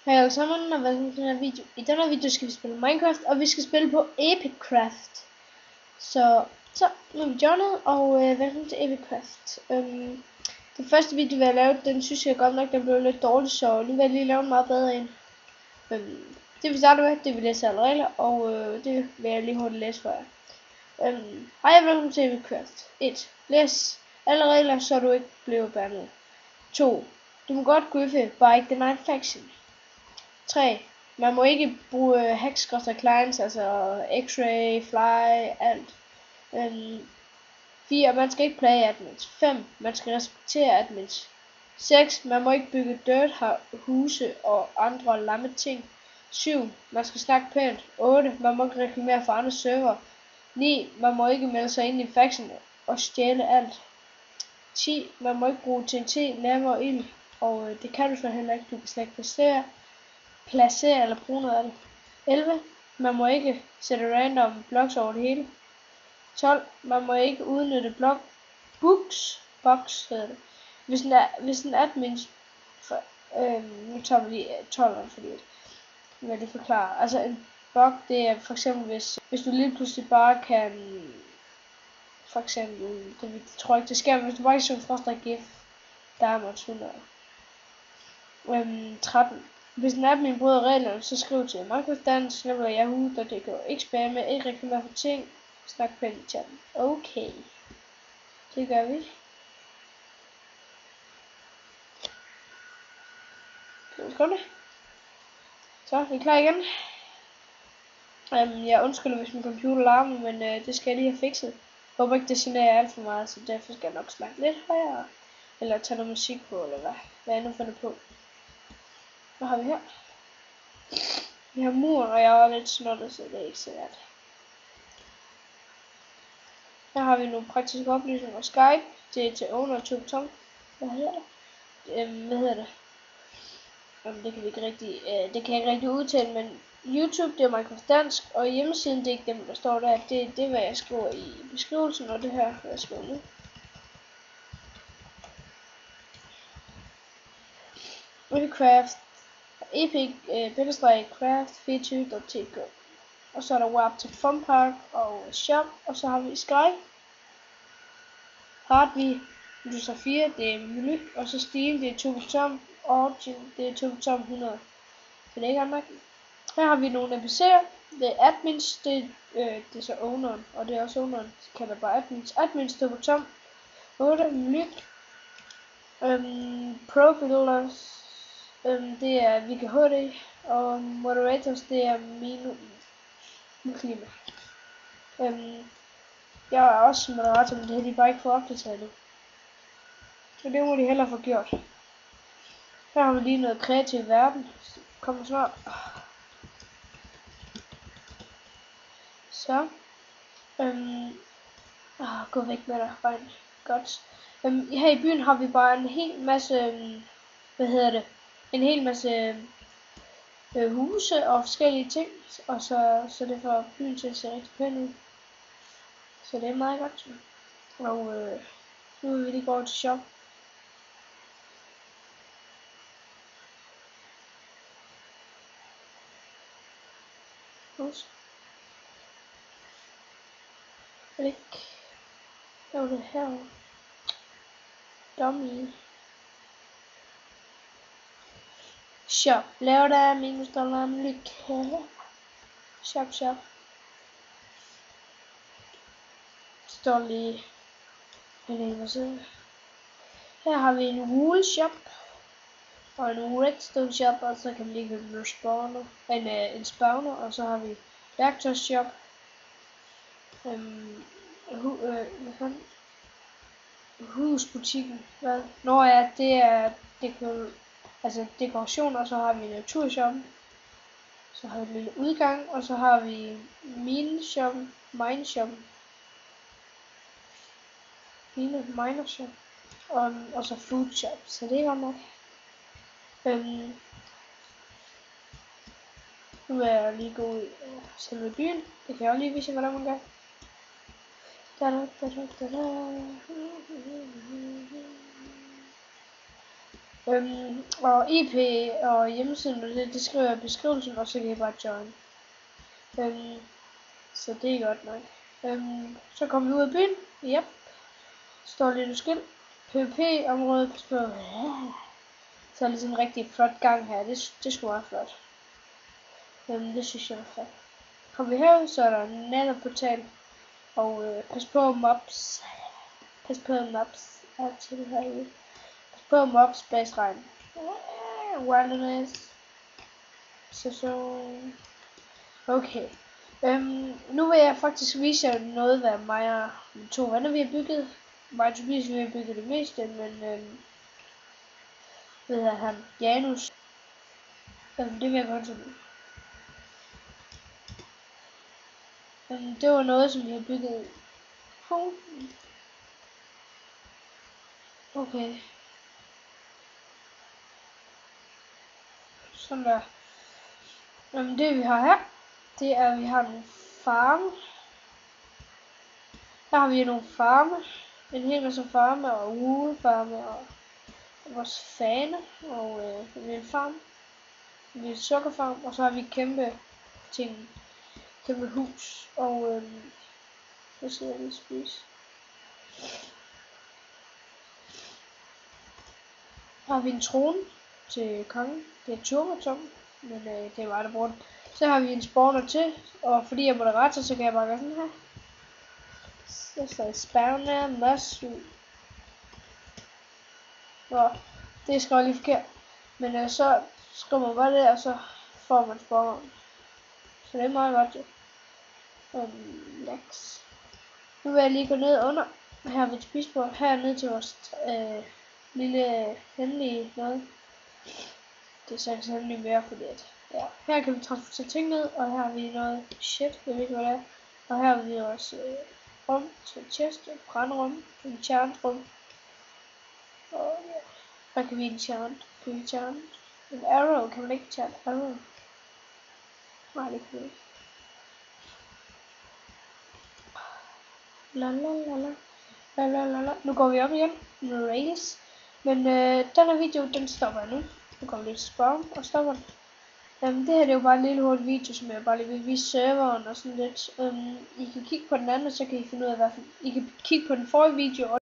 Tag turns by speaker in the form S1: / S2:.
S1: Hej alle sammen, og velkommen til den her video. I denne video skal vi spille Minecraft, og vi skal spille på Epicraft. Så nu er vi joinet, og velkommen til Epicraft. Den første video, vi har lavet, den synes jeg godt nok, den blev lidt dårlig, så nu vil jeg lige lave en meget bedre en. Det vi starter med, det vil læse alle regler, og det vil jeg lige hurtigt læse for jer. Hej og velkommen til Epicraft. 1. Læs alle regler, så du ikke bliver bandet. 2. Du må godt gøffe, bare ikke deny faction. 3. Man må ikke bruge hacks, clients, altså x-ray, fly, alt. 4. Man skal ikke plage admins. 5. Man skal respektere admins. 6. Man må ikke bygge dirt huse og andre lamme ting. 7. Man skal snakke pænt. 8. Man må ikke reklamere for andre server. 9. Man må ikke melde sig ind i faction og stjæle alt. 10. Man må ikke bruge TNT, lava og ild, og det kan du så heller ikke. Du kan slet ikke placere eller bruge noget af det. 11. Man må ikke sætte random blocks over det hele. 12. Man må ikke udnytte box hedder det. Hvis en admin nu tager vi lige 12'eren, fordi jeg vil lige forklare. Altså en bug, det er for eksempel hvis du lige pludselig bare kan, for eksempel, det tror jeg ikke det sker, men hvis du bare kan søge Frost GIF, der er man 100. 13. Hvis en admin bryder reglerne, så skriv til minecraftdance@yahoo.dk. Ikke spamme, ikke reklamere for ting, snak pænt i chatten. Okay, det gør vi. Så, vi er klar igen. Jeg undskylder hvis min computer larmer, men det skal jeg lige have fikset. Jeg håber ikke det generer alt for meget, så derfor skal jeg nok snakke lidt højere. Eller tage noget musik på, eller hvad jeg nu finder på. Hvad har vi her? Vi har muren, og jeg er lidt snottet, så det er ikke så svært. Her har vi nogle praktiske oplysninger. Skype, det er til owner og Tom. Hvad hedder det? Det kan vi ikke rigtig, det kan jeg ikke rigtig udtale, men YouTube, det er Minecraft Dansk, og hjemmesiden, det er ikke dem, der står der. Det er hvad jeg skriver i beskrivelsen, og det her, hvad jeg skriver nu. Epicraft, epic-craft24.tk. Og så er der warp til Funpark og shop, og så har vi Sky. Hardly, user 4, det er menu, og så Steam, det er Tom, Origin, det er Tom 100. Så det er ikke andet. Her har vi nogle NPC'er, det er admins, det er så owneren, og det er også owneren, så kalder bare admins. Admins, det er Tom 8, menu. Profilers, det er VKHD, og moderators, det er Klima. Jeg er også moderator, men det har de bare ikke fået opdateret nu. Så det må de hellere få gjort. Her har vi lige noget kreativ verden. Kommer snart. Så. Gå væk med dig, fine. Godt. Her i byen har vi bare en hel masse, en hel masse huse og forskellige ting, og så det får byen til at se rigtig pænt ud. Så det er meget godt. Og nu vil vi lige gå over til shop. Klik. Lav det her. Dummy. Shop. Lav der -$, lykke. Shop. Står lige her har vi en wool shop og en redstone shop, og så kan vi lige købe en spawner, og så har vi værktøjshop, husbutikken, når det er dekoration, og så har vi naturshop, så har vi en lille udgang, og så har vi mineshop, minershop, og så food shop, så det er godt nok. Nu vil jeg lige gå ud i selve byen. Det kan jeg også lige vise, hvordan man gør. Og IP og hjemmesiden, det skriver jeg i beskrivelsen, og så kan I bare join. Så det er godt nok. Så kommer vi ud af byen. Yep. Står lidt et skilt. PvP-område. Så er det sådan en rigtig flot gang her. Det skulle være flot. Det synes jeg var fedt. Kommer vi herud, så er der en netherportal. Og pas på mobs. Pas på mobs. Altid herude. Pas på mobs bag regn. Wilderness. Så. Okay. Nu vil jeg faktisk vise jer noget, hvad mig og mine 2 venner vi har bygget. Mig og Tobias vi har bygget det meste, men hvad hedder han? Janus. Det vil jeg godt sige. Det var noget, som vi har bygget. Okay. Sådan der. Det vi har her, det er, at vi har nogle farme. Her har vi nogle farme. En hel masse farme og wool-farme og vores fane og en farm. En sukkerfarm, og så har vi kæmpe ting. Kæmpe hus og hvad skal jeg lige spise? Her har vi en trone til kongen. Det er turbotom, men det er mig der bruger den. Så har vi en spawner til, og fordi jeg er moderator, så kan jeg bare gøre sådan her. Så står der spawner mushroom. Nå, det er skrevet lige forkert. Men så skriver man bare det, og så får man spawner. Så det er meget godt jo. Lex. Nu vil jeg lige gå ned under. Her har vi et spisebord. Her ned til vores lille hemmelige noget. Det er så ikke så hemmeligt mere, fordi at, ja. Her kan vi transportere ting ned, og her har vi noget shit, jeg ved ikke hvad det er. Og her har vi også rum til chest, et brandrum, en enchantrum. Og ja, der kan vi enchant. Kan vi enchant? En arrow, kan man ikke enchant arrow? Nej, det kan vi ikke. Lalalala. Nu går vi op igen med rails. Men den her video, den stopper nu. Nu kommer lidt spawn og stopper den. Det her det er jo bare en lille hurtig video, som jeg bare lige vil vise serveren og sådan lidt. I kan kigge på den anden, så kan I finde ud af, hvad I kan kigge på den forrige video.